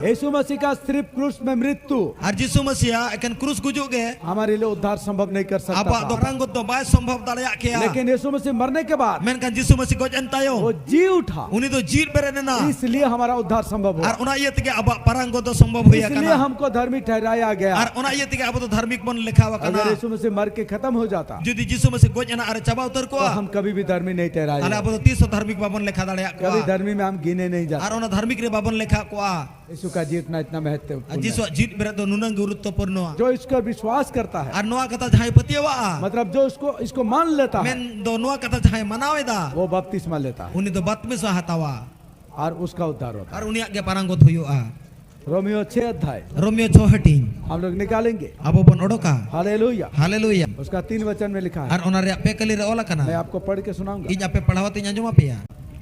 यीशु मसीह का सिर्फ क्रूस में मृत्यु और यीशु मसीह एकान क्रूस गुजुग गे हमारे लिए उद्धार संभव नहीं कर सकता आबा दो था। रंगत दो बाय संभव दाड़या केया लेकिन यीशु मसीह मरने के बाद मेनकान यीशु मसीह गज एंतायो वो जी उठा, उनी तो जीत बेरेना इसलिए हमारा उद्धार संभव हुआ। और उना इये तके आबा परंगत दो संभव होया इसलिए कना हमको धर्मी ठहराया गया। और उना इये तके आबा तो धार्मिक बन लिखावा कना अगर यीशु मसीह मर के खत्म हो जाता जुदी यीशु मसीह गज एना अरे चबा उतर को तो हम कभी भी धर्मी नहीं ठहराए, अरे आबा तो 300 धार्मिक बाबन लेखा दाड़या को कभी धर्मी में हम गिने नहीं जाते। और उना धार्मिक रे बाबन लेखा को यीशु का जीतना इतना महत्वपूर्ण यीशु है। जीत बेरे तो नुनंग गुरुत्वपूर्ण जो इसका विश्वास करता है, और नोआ कथा जहां पतियवा मतलब जो इसको मान लेता है, मेन दो नोआ कथा जहां मनावेदा वो बपतिस्मा लेता है उनी तो बत्मिस हतावा और उसका उद्धार होता और उनी आगे परंगत हुयुआ है। रोमियो 6 अध्याय रोमियो 6 हम लोग निकालेंगे। अब बन ओडोका हालेलुया। हालेलुया उसका 3 वचन में लिखा है, और ओना रे पे कली रे ओला कना मैं आपको पढ़ के सुनाऊंगा। इन आपे पढ़ावती अंजुमा पेया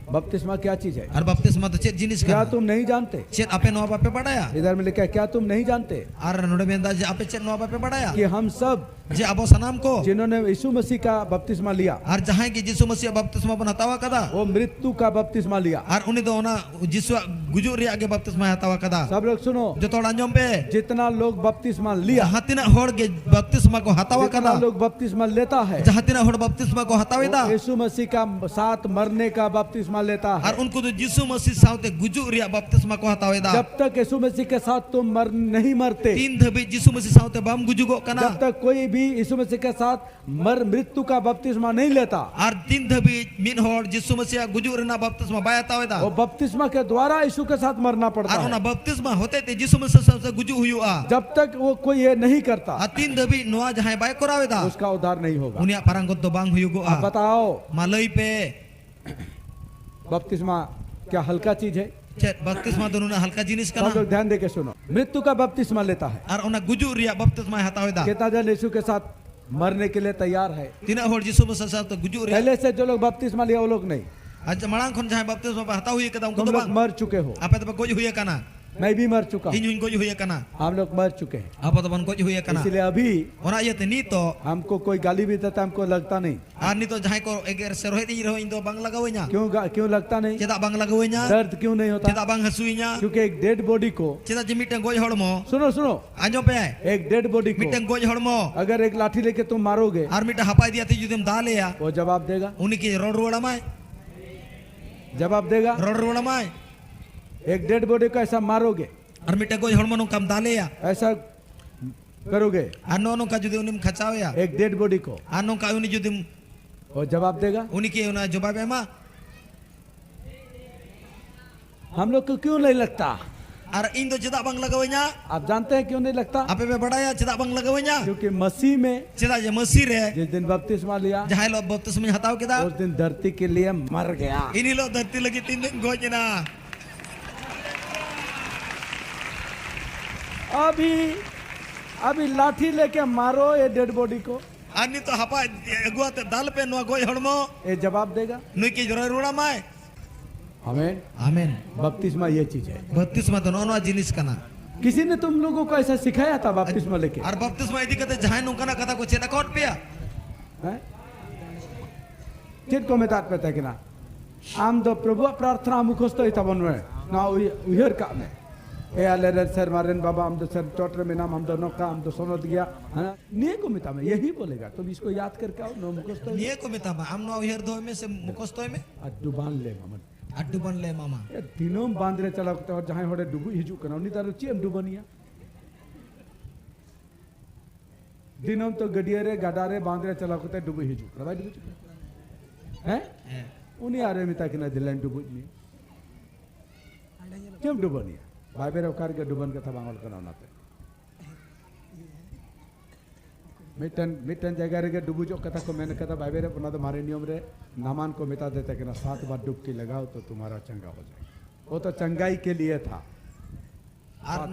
बपतिस्मा क्या चीज है? और बपतिस्मा तो चेत जिनिस क्या का तुम नहीं जानते? चेत आपे नोआ बापे पढ़ाया इधर में लिखा है, क्या तुम नहीं जानते और नोडे में अंदाज आपे चेत नोआ बापे पढ़ाया कि हम सब जे अबो सनाम को जिन्होंने यीशु मसीह का बपतिस्मा लिया, और जहां की यीशु मसीह बपतिस्मा बन हतावा कदा वो मृत्यु का बपतिस्मा लिया। और उनी तो ओना यीशु गुजु रे आगे बपतिस्मा हतावा कदा सब लोग सुनो, जो तोड़ अंजुम पे जितना लोग बपतिस्मा लिया, हातिना होड़ के बपतिस्मा को हतावा जितना कदा लोग बपतिस्मा लेता है, जहातिना होड़ बपतिस्मा को हतावेदा वो यीशु मसीह का साथ मरने का बपतिस्मा लेता है। और उनको तो यीशु मसीह साथे गुजु रे बपतिस्मा को हतावेदा जब तक यीशु मसीह के साथ तुम नहीं मरते, 3 धबी यीशु मसीह साथे बम गुजुगो कना जब तक कोई भी यीशु मसीह के साथ मृत्यु का बपतिस्मा नहीं लेता, और 3 धबी मिन होड़ यीशु मसीह गुजु रे ना बपतिस्मा बाय हतावेदा वो बपतिस्मा के द्वारा यीशु के साथ मरना पड़ता और ओना है। बपतिस्मा होते थे यीशु मसीह साथे गुजु हुयुआ जब तक वो कोई ये नहीं करता, और 3 धबी नोआ जहां बाय करावेदा उसका उद्धार नहीं होगा। उनिया परंगत तो बांग हुयुगो आप बताओ, मालई पे बपतिस्मा क्या हल्का चीज है? चेत बपतिस्मा तो नुना हल्का जिनिस सब कना लोग ध्यान दे के सुनो, मृत्यु का बपतिस्मा लेता है। और ओना गुजु रे बपतिस्मा हतावेदा कितना जन यीशु के साथ मरने के लिए तैयार है? 3 होड़ यीशु मसीह साथे गुजु रे पहले से जो लोग बपतिस्मा लिया वो लोग नहीं, आज मणांग खन जहां बपतिस्मा हता हुई कदा उनको तुम तो लोग बांग मर चुके हो। आपे तो गोज हुई कना मैं भी मर चुका हूँ, हिन हिन गोज हुई कना हम लोग मर चुके हैं। आप तो बन गोज हुई कना इसलिए अभी ओना ये नी तो हमको कोई गाली भी देता हमको लगता नहीं। आर नी तो जहां को एगर से रोहित नी रहो इन तो बांग लगावइना क्यों लगता नहीं? चेदा बांग लगावइना दर्द क्यों नहीं होता? चेदा बांग हसुइना क्योंकि एक डेड बॉडी को, चेदा जे मिटन गोज हड़मो सुनो सुनो, आंजो पे एक डेड बॉडी को मिटन गोज हड़मो अगर एक लाठी लेके तुम मारोगे, आर मिटा हपाई दिया ती जुदम दालेया वो जवाब देगा? उनकी रोड रोड़ा माय जवाब देगा? रोड रोड़ा माय एक डेड बॉडी को ऐसा मारोगे, और मिटा गोज हड़मो नु कम दालेया ऐसा करोगे आनो नो का जुदे उनिम खचावया एक डेड बॉडी को, आनो का उनी जुदम वो जवाब देगा? उनकी उना जवाब है मा हम लोग को क्यों नहीं लगता? और इन तो चेदा बांग लगावइना आप जानते हैं क्यों नहीं लगता? आपे पे बड़ाया चेदा बांग लगावइना क्योंकि मसीह में चेदा जे मसीह रे जिस दिन बपतिस्मा लिया, जहां लो बपतिस्मा हताव केदा उस दिन धरती के लिए मर गया। इनी लो धरती लगी 3 दिन गोजना अभी लाठी लेके मारो ये डेड बॉडी को, आनी तो हपा अगुआते दाल पे नो गोय हड़मो ये जवाब देगा? नुई की जरा रोड़ा माय आमीन। आमीन बपतिस्मा ये चीज है। बपतिस्मा तो नोनो जिनिस कना किसी ने तुम लोगों को ऐसा सिखाया था बपतिस्मा लेके? और बपतिस्मा इदी कते जहां नु कना कथा को चेदा कोट पिया हैं? चित को मेतात पे कि ना आम दो प्रभु प्रार्थना मुखस्त इता बनवे ना उहर का में ए आले सर मारन बाबा हम तो सर टोटरे में नाम हम दोनों का हम तो सोनत गया है ना, ने को मिता में यही बोलेगा। तुम इसको याद करके आओ, नो मुखस्त ये को मिता हम नो उहर दो में से मुखस्तोय में अड्डू बांध ले मामा, अड्डू बन ले मामा ए दिनों बांध रे चला और जहां होड़े डुबु हिजू कना उनी तारो चेम डुबनिया दिनों तो गडिया रे गाडारे बांध रे चला करते डुबु हिजू रबाई डुबु हैं उनी आरे मिता कि ना दिलन डुबु नी चेम डुबनिया भाई बेरे उकार के डुबन कथा बांगल कना नाते मिटन जगह रे डुबु जो कथा को मैंने कथा भाई बेरे पुना तो मारे नियम रे नामान को मिटा देते कि ना 7 बार डुबकी लगाओ तो तुम्हारा चंगा हो जाए। वो तो चंगाई के लिए था। और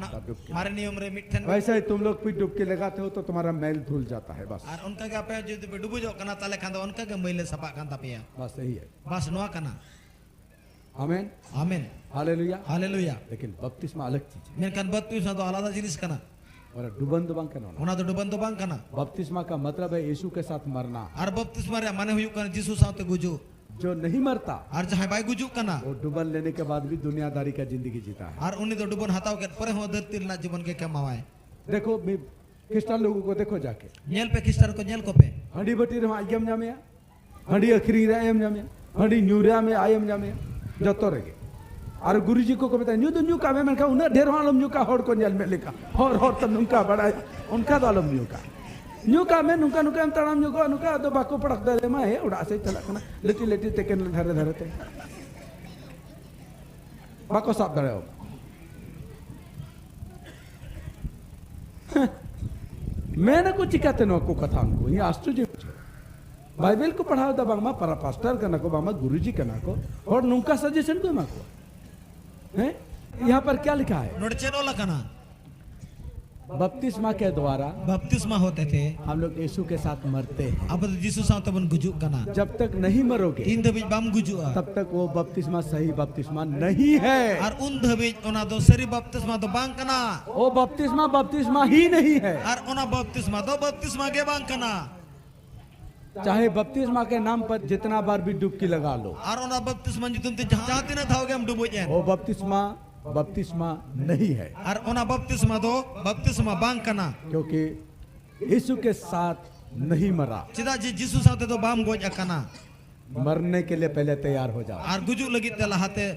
मारे नियम रे मिठन वैसे ही तुम लोग भी डुबकी लगाते हो तो तुम्हारा मैल धुल जाता है बस। और उनका के आपे जो डुबु जो कना ताले खांदा उनका के मैले सपा खांदा पिया बस यही है। बस नो कना आमीन आमीन हालेलुया हालेलुया। लेकिन बपतिस्मा अलग चीज है मेन कान बपतिस्मा तो आलादा जिनिस कना और डुबन दुबन करना ओना तो डुबन तो बांग कना बपतिस्मा का मतलब है यीशु के साथ मरना। और बपतिस्मा रे माने हुयु कन जीसु साथे गुजु जो नहीं मरता और जहां बाय गुजुक कना वो डुबन लेने के बाद भी दुनियादारी का जिंदगी जीता है। और उन्हीं तो डुबन हताव के परे हो धरती रना जीवन के कमावाए। देखो क्रिश्चियन लोगों को देखो जाके नेल पे किस्टर को नेल को पे हंडी बटी रे आयम जामे हंडी अखरी रे आयम जामे हंडी न्यूरा में आयम जामे जतो रेगे और गुरुजी को कहता न्यू तो न्यू का मैं का उन्हें ढेर आलम न्यू का हर को नेल में लिखा और तब नुका बड़ा उनका तो आलम न्यू का मैं नुका नुका हम तड़ाम न्यू को नुका तो बाको पड़क दे मैं है उड़ा से चला करना लेटी लेटी तेकन धरे धरे ते बाको साफ धरे हो मैंने कुछ चिकाते नो को कथा को ये आश्चर्य बाइबल को पढ़ाओ दा बांगमा para पास्टर कना को बांगमा गुरुजी कना को और नुका सजेशन को माको हैं यहाँ पर क्या लिखा है नोट चेनो लकना बपतिस्मा के द्वारा बपतिस्मा होते थे हम लोग यीशु के साथ मरते हैं। अब यीशु साथ बन गुजुक कना जब तक नहीं मरोगे इन दबिज बाम गुजुआ तब तक वो बपतिस्मा सही बपतिस्मा नहीं है और उन दबिज ओना दो सरी बपतिस्मा तो बांग कना वो बपतिस्मा ही नहीं है और ओना बपतिस्मा तो बपतिस्मा के बांग कना चाहे बपतिस्मा के नाम पर जितना बार भी डुबकी लगा लो और ओना बपतिस्मा जो तुम चाहते ना थाओगे हम डुबो जाए वो बपतिस्मा नहीं है और ओना बपतिस्मा तो बपतिस्मा बांग कना क्योंकि यीशु के साथ नहीं मरा। चिदा जी यीशु साथ तो बाम गोज कना मरने के लिए पहले तैयार हो जाओ और गुजु लगी ते लहाते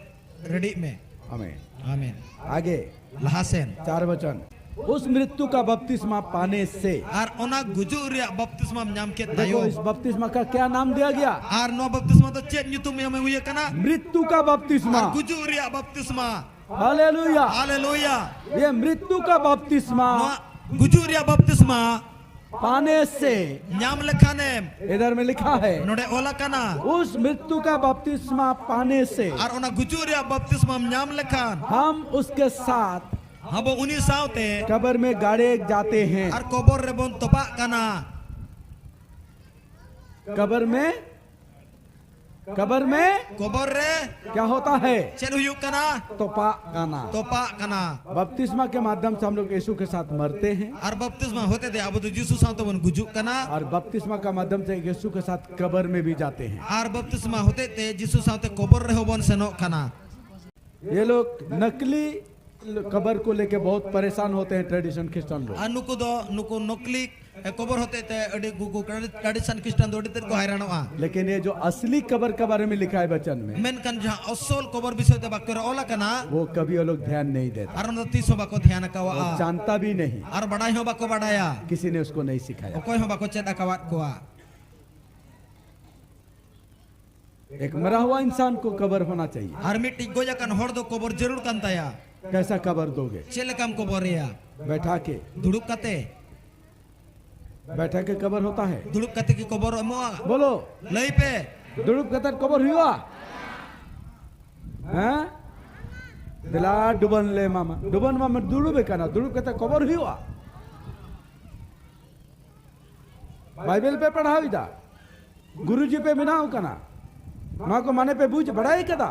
रेडी में हमें आमीन आगे लहासेन 4 वचन उस मृत्यु का बपतिस्मा पाने से और ओना गुजु रे बपतिस्मा नाम के देखो तायो इस बपतिस्मा का क्या नाम दिया गया और नो बपतिस्मा तो चेत न्यू तुम में हुए कना मृत्यु का बपतिस्मा और गुजु रे बपतिस्मा हालेलुया हालेलुया ये मृत्यु का बपतिस्मा गुजु रे बपतिस्मा पाने से नाम लिखाने इधर में लिखा है नोडे ओला कना उस मृत्यु का बपतिस्मा पाने से और ओना गुजु रे बपतिस्मा नाम लिखान हम उसके साथ हम उन्हीं सावते कब्र में गाड़े जाते हैं। और कबर रे बोन तोपा कना कब्र में कबर रे क्या होता है चल हुयु कना तोपा कना बपतिस्मा के माध्यम से हम लोग यीशु के साथ मरते हैं और बपतिस्मा होते थे अब तो यीशु साथ बन गुजु कना और बपतिस्मा का माध्यम से यीशु के साथ कब्र में भी जाते हैं। और बपतिस्मा होते थे यीशु साथ कबर रे होबन सेनो कना ये लोग नकली कब्र को लेके बहुत परेशान होते हैं ट्रेडिशन क्रिश्चियन लोग। नुको नकली कबर होते थे अडी गुगु ट्रेडिशन क्रिश्चियन दोडी तेर को हैरानवा लेकिन ये जो असली कब्र के बारे में लिखा है वचन में मेनकन जहां असल कबर विषय ते बाक्य ओला कना वो कभी वो लोग ध्यान नहीं देते और न तीसो बाको ध्यान कावा जानता भी नहीं और बड़ाई हो बाको बड़ाया किसी ने उसको नहीं सिखाया कोई हो बाको चेदा कावात कोआ एक मरा हुआ इंसान को कब्र होना चाहिए। और मिट्टी गोजा कन होड़ दो कबर जरूर कंताया कैसा कब्र दोगे चेले काम को बोरिया बैठा के दुड़ुक कते बैठा के कब्र होता है दुड़ुक कते की कबर मोआ बोलो लई पे दुड़ुक कतर कब्र हुआ हैं दिला डुबन मामा दुड़ु बेकाना दुड़ुक कतर कब्र हुआ बाइबल पे पढ़ावी दा गुरुजी पे मिनाओ कना मा को माने पे बुझ बड़ाई कदा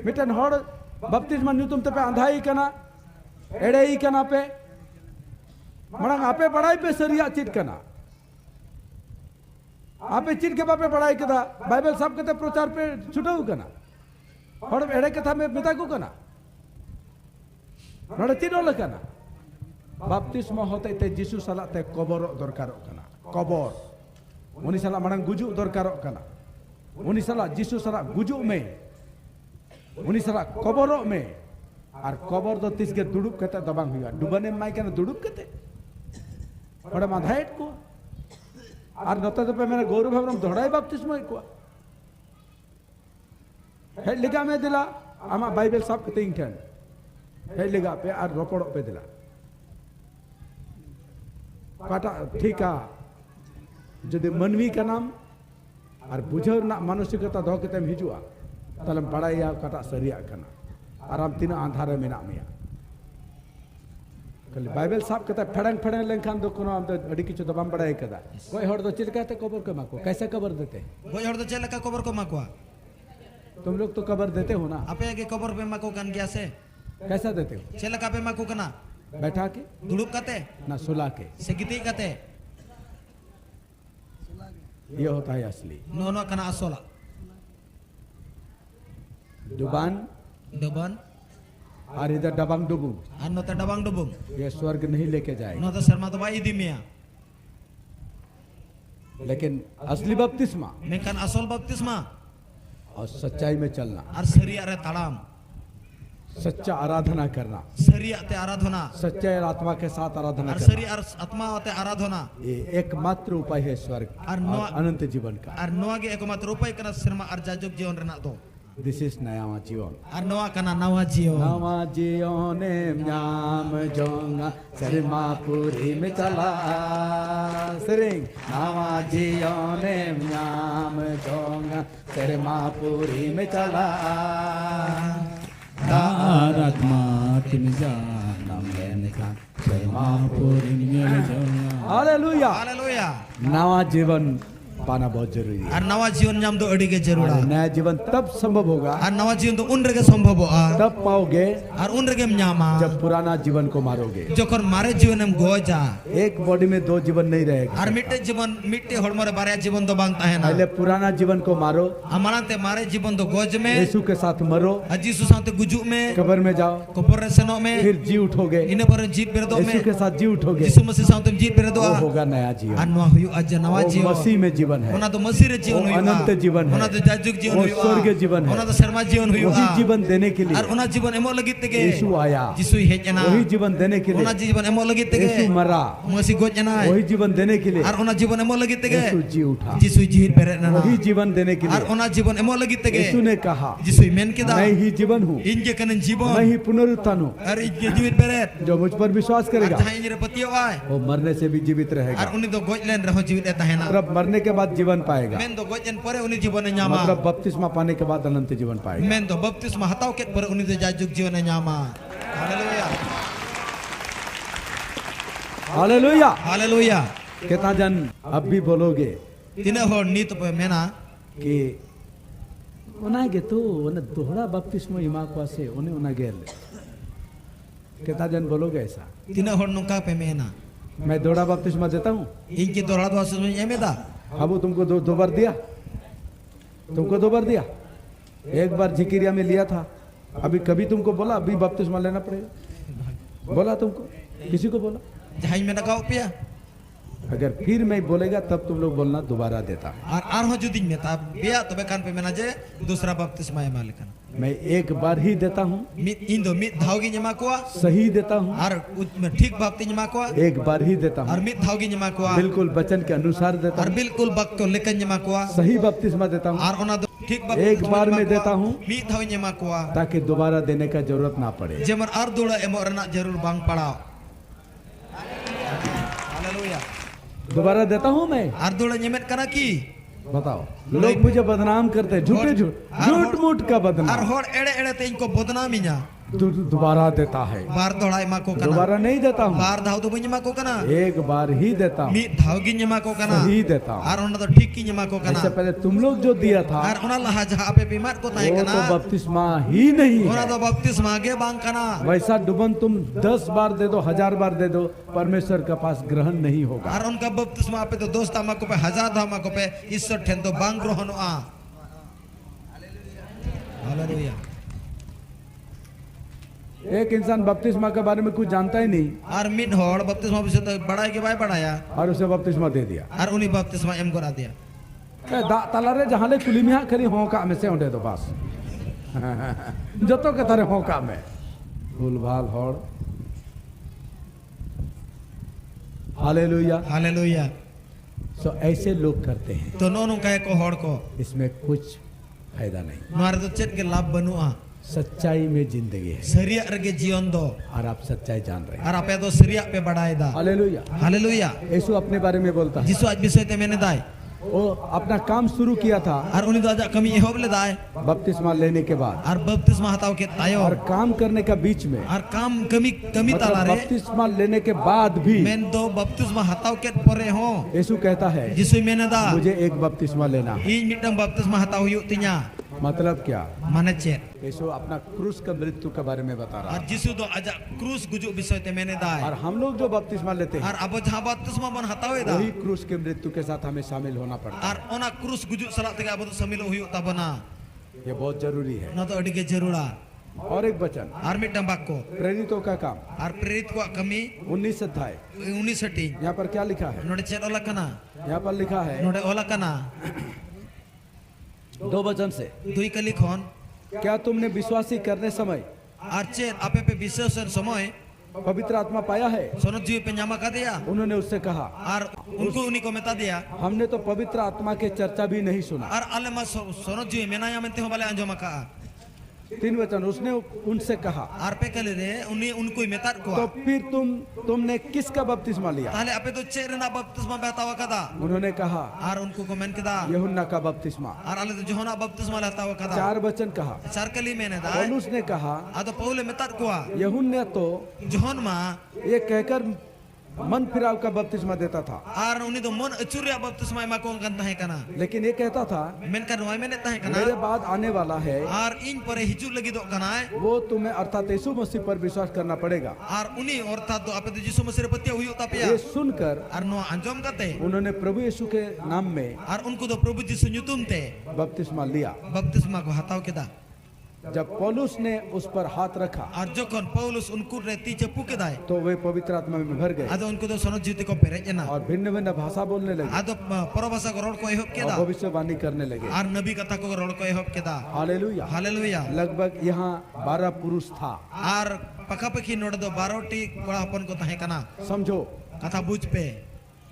मिटन होड़ बपतिस्मा न्यू तुम पे अंधाई कना एड़े ही कना पे मड़ंग आपे पढ़ाई पे सरिया चिट कना आपे चिट के बापे पढ़ाई कदा बाइबल सब कते प्रचार पे छुटाऊ कना होड़ एड़े कथा में मिता को कना नोड़े चिनो लकना बपतिस्मा होते ते यीशु सला ते कबर दरकार कना कबर उनी सला मड़ंग गुजु दरकार कना उनी सला यीशु सला गुजु में उनी सला कबर में और कबर दो तीस के दुड़ुब कते दबांग हुआ डुबने माई के दुड़ुब कते बड़ा माधाइट को और नता तो पे मैंने गौरव हेम्ब्रम दौड़ाई बपतिस्मा को हे लिगा में दिला आमा बाइबल सब कते इंटन हे लिगा पे और रोपड़ पे दिला काटा ठीक है जदि मनवी का नाम और बुझर ना मानसिकता दो कते हिजुआ तलम बड़ाया काटा सरिया कना आराम तीन आंधारे मेना मिया कल बाइबल साफ कता फड़ंग लेंखान दो कोनो हम तो अड़ी किछु दबाम बड़ाई कदा कोई हर दो चिलका ते कबर के माको कैसे कबर देते कोई हर दो चिलका कबर को माको तुम लोग तो कबर देते हो ना आपे के कबर पे माको कन गया से कैसा देते हो चिलका पे माको कना बैठा के दुड़ुक कते ना सुला के सेगिती कते ये होता है असली नो नो कना असोला डुबान Deban और इधर डबांग डुबुंग, ar nota dabang dubung. ये स्वर्ग नहीं लेके जाएगा। Nota serma to bai idimia. लेकिन असली बपतिस्मा Mekan asal baptisma और सच्चाई में चलना, ar seria re talam. सच्चा आराधना करना, Seria te aradhana. सच्चे आत्मा के साथ आराधना Ar करना, seri ar atma te aradhana. ये एकमात्र उपाय है स्वर्ग और और अनंत जीवन का। Ar noa ge ekomatro upai kana serma ar jajuk jion renak to. This is नया जीवन। Ar noa kana nawa jion. नवा जीवन नाम जोंगा शर्मापुरी में चला सिरिंग, नवा जीवन नाम जोंगा शर्मापुरी में चला आत्मा तिम जानम लेने का शर्मापुरी में जाऊंगा। हालेलुया। Haleluya. नवा जीवन पाना बहुत जरूरी है। Ar nawa jion nyam do adi ge और jarura. नया जीवन तब संभव होगा, Ar nawa jion to un rege sombhoboa. तब पाओगे Ar un rege nyama. जब पुराना जीवन को मारोगे। Jokon mare jion em goja. एक बॉडी में दो जीवन नहीं रहेगा। Ar mitte jibon mitte hormo re barya jibon do bang tahena. पहले पुराना जीवन को मारो, Amalante mare jibon do goj me. यीशु के साथ मरो, Jisu sante gujuk me. कब्र में जाओ, Kopor re senok me. फिर जी उठोगे, Ine pore jit berdo यीशु me. के साथ जी उठोगे, Jisu masih sante jit berdo. वो होगा नया जीवन। An noa huyu aja nawa वो jion. मसीह में जीवन है, Ona to masih re jion वो huyu. अनंत जीवन है, Ona to jajuk jion वो huyu. स्वर्ग जीवन है। Ona to serma jion huyu. वही जीवन देने के लिए Ar ona jibon emok lagit tege. यीशु आया, Jisu hej ena. वही जीवन देने के Ona लिए jibon emok lagit यीशु tege. मरा, Masih goj ena. वही जीवन देने के लिए Ar ona jibon emok lagit यीशु tege. जी उठा, Jisu jihit beret nana. वही जीवन देने के Ar लिए ona jibon emok lagit यीशु tege. ने कहा, Jisu men kita. मैं ही जीवन हूँ, Inje kanan मैं jibon. ही पुनरुत्थान हूँ, Ar inje jihit beret. जो मुझ पर विश्वास Ar करेगा jahan inje repetiyo ay. वो मरने से भी जीवित रहेगा। Ar uni do goj len reho jihit e tahena. मतलब मरने के बाद जीवन पाएगा, Men do goj en pore uni jibon e nyama. मतलब बपतिस्मा पाने के बाद अनंत जीवन पाएगा। Men do baptisma hataw ket pore uni do jajuk jion e nyama. Haleluya. Hallelujah. Haleluya. कितना जन अब भी बोलोगे Tina hor nito pe mena. कि उनागे तो उन्हें दोहरा बपतिस्मा इमा को से उन्हें उनागे कितना जन बोलोगे ऐसा? Tina hor nungka pe mena. मैं दोहरा बपतिस्मा देता हूँ, Inje dorado asus emeda. अब तुमको दो बार दिया, तुमको 2 बार दिया, एक बार झिकिरिया में लिया था, अभी कभी तुमको बोला अभी बपतिस्मा लेना पड़ेगा? बोला तुमको? किसी को बोला? Jahan mena kau pia. अगर फिर मैं बोलेगा तब तुम लोग बोलना दोबारा देता है। Ar ho judi meta pia tobe kan pe mena je dusra baptisma e malikan. मैं एक बार ही देता हूँ, Mit indo mit dhaugi nyama koa. सही देता हूँ, Ar ठीक bapti nyama koa. एक बार ही देता Ar हूँ, mit dhaugi nyama koa. बिल्कुल वचन के अनुसार देता Ar हूँ, bilkul bakto lekan nyama koa. सही बपतिस्मा देता हूँ, Ar ona do ठीक bapti. एक बार में देता हूँ Mit dhau nyama koa. ताकि दोबारा देने का जरूरत ना पड़े। Jemar ar dula emok renak jarur bang padao. Haleluya. दोबारा देता हूँ मैं, Ar dula nyemet kana ki. बताओ। लोग मुझे बदनाम करते हैं, झूठ मूठ का Ar बदनाम, hor ede te inko bodnaminya. दोबारा देता है, Bar dola ema ko kana. दोबारा नहीं देता हूँ, Bar dhau tu nyama ko kana. एक बार ही देता हूँ, Mit dhaugi nyama ko kana. सही देता हूँ। Ar ona do ठीक ki nyama ko इससे kana. पहले तुम लोग जो दिया था Ar ona laha jaha ape pimat ko tahe वो तो kana. बपतिस्मा ही नहीं Ona है। do baptisma ge bang kana. वैसा डुबन तुम 10 बार दे दो, 1000 बार दे दो, परमेश्वर के पास ग्रहण नहीं होगा। Ar unka baptisma ape to dost ama ko pe hazar dhama ko pe Ishwar then to bang grohon a. Haleluya. एक इंसान बपतिस्मा के बारे में कुछ जानता ही नहीं Ar mit hor baptisma bishe to badai ke bai badaya. और उसे बपतिस्मा दे दिया। Ar uni baptisma em kora dia. तालारे जहाँ ले कुली में खरी होका में से उठे तो बस जतो के तारे होका में भूल भाल होड़। हालेलुया। Haleluya. सो ऐसे लोग करते हैं, To no nungka ko hor ko. इसमें कुछ फायदा नहीं। Nuar to chet ke lab banua. सच्चाई में जिंदगी है Seria rege jion do. और आप सच्चाई जान रहे हैं। Ar ape to seria pe badai da. Hallelujah. Haleluya. यीशु अपने बारे में बोलता है, Jisu aj bishoy te mene dai. वो अपना काम शुरू किया था Ar uni do aja kami ehob le dai. बपतिस्मा लेने के बाद, Ar baptisma hataw ke और tayo. काम करने का बीच में, Ar kam kami मतलब talare. बपतिस्मा लेने के बाद भी Men do baptisma hataw ket pore ho. यीशु कहता है Jisu mene da. मुझे एक बपतिस्मा लेना है। Ing mitang baptisma hataw yuk tinya. मतलब क्या? Mana chet. यीशु अपना क्रूस का मृत्यु के बारे में बता रहा Ar है। Jisu do aja krus gujuk bishoy te mene और dai. हम लोग जो बपतिस्मा लेते हैं Ar abo jaha baptisma bon hataw e da. वही क्रूस के मृत्यु के साथ हमें शामिल होना पड़ता है। Ar ona krus gujuk salak tega abo to samilo huyuk tabana. ये बहुत जरूरी है। no to adi ge jarura और एक वचन ar mitang bakko प्रेरितों का काम ar prerit ko kami 19 अध्याय 19 hati यहाँ पर क्या लिखा है? node chet ola kana यहाँ पर लिखा है node ola kana 2 वचन से, dui kali khon क्या तुमने विश्वासी करने समय ar chet ape pe biswasan somoy पवित्र आत्मा पाया है? sonot jiwe pe nyama ka diya उन्होंने उससे कहा ar unko uni ko meta diya हमने तो पवित्र आत्मा के चर्चा भी नहीं सुना। ar ale ma sonot jiwe menaya mente ho bale anjoma ka 3 वचन उसने उनसे कहा ar pe kali re uni unko metat ko तो फिर तुमने किसका बपतिस्मा लिया? tale ape to chet rena baptisma betawa kada उन्होंने कहा ar unko komen keda यूहन्ना का बपतिस्मा। ar ale to johona baptisma latawa kada 4 वचन कहा। char kali mene da पौलुस ने कहा ado paule metat ko यूहन्ना तो johon ma ये कहकर मन फिराव का बपतिस्मा देता था, ar uni do mon achurya baptisma ma ko kan tahe kana लेकिन ये कहता था menkan noy mene tahe kana मेरे बाद आने वाला है ar in pore hiju lagi do kana वो तुम्हें अर्थात यीशु मसीह पर विश्वास करना पड़ेगा। ar uni orthat do ape to jisu masih repetia huyu tapia ये सुनकर ar no anjom kate उन्होंने प्रभु यीशु के नाम में ar unku do prabhu jisu nyutum te बपतिस्मा लिया। baptisma ko hataw keda जब पौलुस ने उस पर हाथ रखा ar jokhon paulus unku re ti chepu kedai तो वे पवित्र आत्मा में भर गए ado unku do sonot jiti ko perej na और भिन्न भिन्न भाषा बोलने लगे ado porobasa ko rod ko ehob और keda भविष्यवाणी करने लगे। ar nabi kata ko rod ko ehob keda hallelujah. haleluya लगभग यहाँ 12 पुरुष था। ar pakapaki node do 12 ti kora hopon ko tahe kana समझो kata buj pe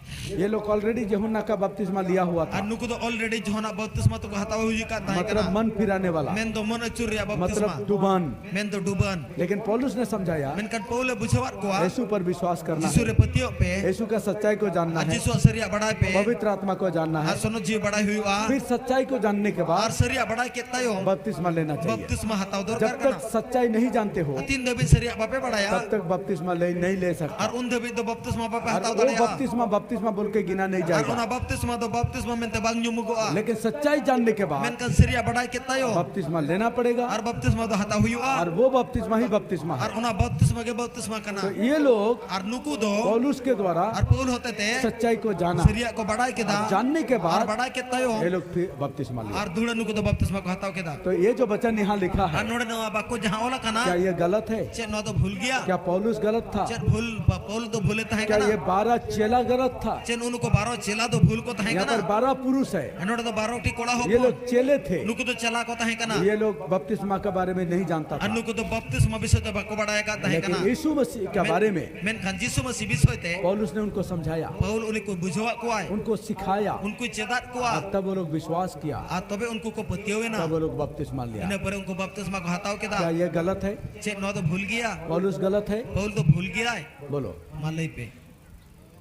ये लोग ऑलरेडी यूहन्ना का बपतिस्मा लिया हुआ था, ar nuku do already johona baptisma to ko hataw huyu ka tahe मतलब kana मन फिराने वाला, men do mon achurya baptisma मतलब डुबान। men do duban लेकिन पौलुस ने समझाया menkan paule bujhawat ko यीशु पर विश्वास करना jisu है, re petio pe यीशु का सच्चाई को जानना है, jisu asriya badai pe पवित्र आत्मा को जानना है, ar sonot jiwe badai huyu फिर सच्चाई को जानने के ar बाद saria badai ke tayo बपतिस्मा लेना चाहिए। baptisma hataw जब dorkar kana तक सच्चाई नहीं जानते हो atin dabi saria bape badaya तब तक बपतिस्मा नहीं ले सकते। ar un dabi do baptisma bape और hataw वो darea बपतिस्मा बोल के गिना नहीं ar जाएगा, una baptisma do baptisma mente bang nyumugoa लेकिन सच्चाई जानने के बाद menkan saria badai ke tayo बपतिस्मा लेना पड़ेगा ar baptisma do hataw huyu और वो बपतिस्मा ही बपतिस्मा है। ar una baptisma ge baptisma kana तो ये लोग ar nuku do पौलुस के द्वारा ar paul hote te सच्चाई को जाना, saria ko badai ke da जानने के ar बाद badai ke tayo ये लोग फिर बपतिस्मा लिया। ar dhula nuku do baptisma ko hataw ke da तो ये जो वचन यहाँ लिखा ar है node no abako jaha ola kana क्या ये गलत है? che no do bhul gaya क्या पौलुस गलत था? che bhul paul do bhule tahe क्या kana ये 12 चेला गलत था? che unuko 12 chela do bhul ko tahe यहाँ kana पर 12 पुरुष है, node do 12 ti kola ये hopon लोग चेले थे, nuku do chela ko tahe kana ये लोग बपतिस्मा के बारे में नहीं जानता था, anu ko do baptisma bishoy te bako badaya ka tahe लेकिन kana यीशु मसीह के बारे में men kan jisu masih bishoy te पौलुस ने उनको समझाया, paul uni ko bujhawa ko ai उनको सिखाया, unku chedat ko और तब वो लोग विश्वास किया, a tobe unku ko patiowe na तब वो लोग बपतिस्मा लिया। ina pore unku baptisma ko hataw ke क्या da ये गलत है? che no do bhul gaya पौलुस गलत है? paul do bhul gaya बोलो। malai pe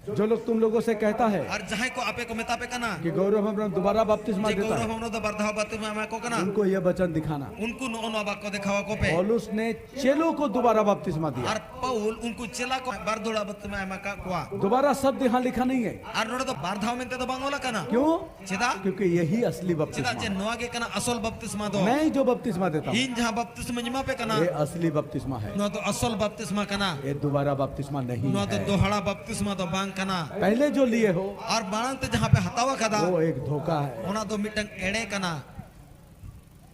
जो लोग तुम लोगों से कहता है ar jahai ko ape ko meta pe kana कि गौरव हम दोबारा बपतिस्मा je देता gaurav है, hamno do bardhaw baptisma ma ko kana उनको ये वचन दिखाना। unku no no abako dekhawa ko pe पौलुस ने चेलों को दोबारा बपतिस्मा दिया। ar paul unku chela ko bardola baptisma ma ka ko दोबारा शब्द यहाँ लिखा नहीं है, ar node do bardhaw mente do bangola kana क्यों? cheda क्योंकि यही असली cheda बपतिस्मा je है। noa ge kana asol baptisma do मैं जो बपतिस्मा देता हूँ in jaha baptisma nyima pe kana ये असली बपतिस्मा है, no to asol baptisma kana ये दोबारा बपतिस्मा नहीं no to है। dohara baptisma do bang kana पहले जो लिए हो ar barang te jaha pe hatawa kada वो एक धोखा है, ona do mitang ede kana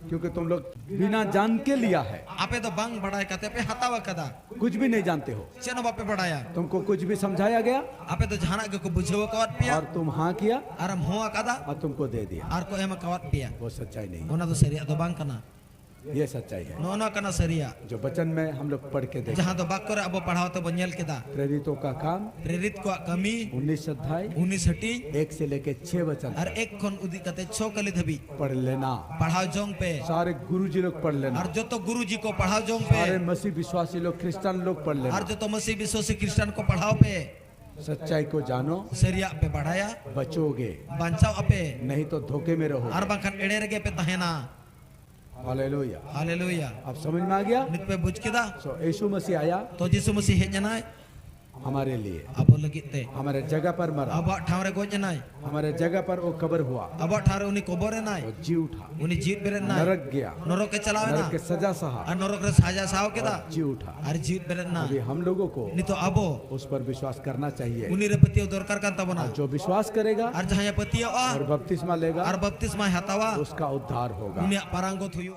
क्योंकि तुम लोग बिना जान के लिया है, ape do bang badai kate pe hatawa kada कुछ भी नहीं जानते हो, cheno bape badaya तुमको कुछ भी समझाया गया ape do jahana ge ko bujhawa kawat pia और तुम हाँ किया aram hoa kada और तुमको दे दिया, ar ko ema kawat pia वो सच्चाई नहीं ona do saria do bang kana है, ये सच्चाई है no no kana saria जो वचन में हम लोग पढ़ के देखें। jaha do bak kore abo padhaw to banyal keda प्रेरितों का काम prerit ko kami 19 अध्याय 19 hati 1 से लेके 6 वचन ar ek khon udi kate 6 kali dhabi पढ़ लेना। padhaw jong pe सारे गुरुजी लोग पढ़ लेना, ar joto guruji ko padhaw jong pe सारे मसीह विश्वासी लोग क्रिश्चियन लोग पढ़ ar लेना। joto masih biswasi Kristen ko padhaw pe सच्चाई को जानो, saria pe badaya बचोगे, bancao ape नहीं तो धोखे में रहो। ar bangkhan ede rege pe tahena hallelujah. haleluya अब समझ में आ गया? nit pe buj keda सो यीशु मसीह आया, to jisu masih hej janai हमारे लिए, abo lagit te हमारे जगह पर मरा, abo ठाव रे goj nai हमारे जगह पर वो कब्र हुआ, abo ठाव रे uni kobor nai वो जी उठा, uni jeet beren nai नरक गया, norok ke chalawe नरक na के सजा सहा, ar norok re saja saw keda जी उठा। ar jeet beren na अभी हम लोगों को nito abo उस पर विश्वास करना चाहिए। uni re patio dorkar kan tabona जो विश्वास करेगा ar jahaya patio और a बपतिस्मा लेगा ar baptisma hatawa उसका उद्धार होगा। uni paranggot huyu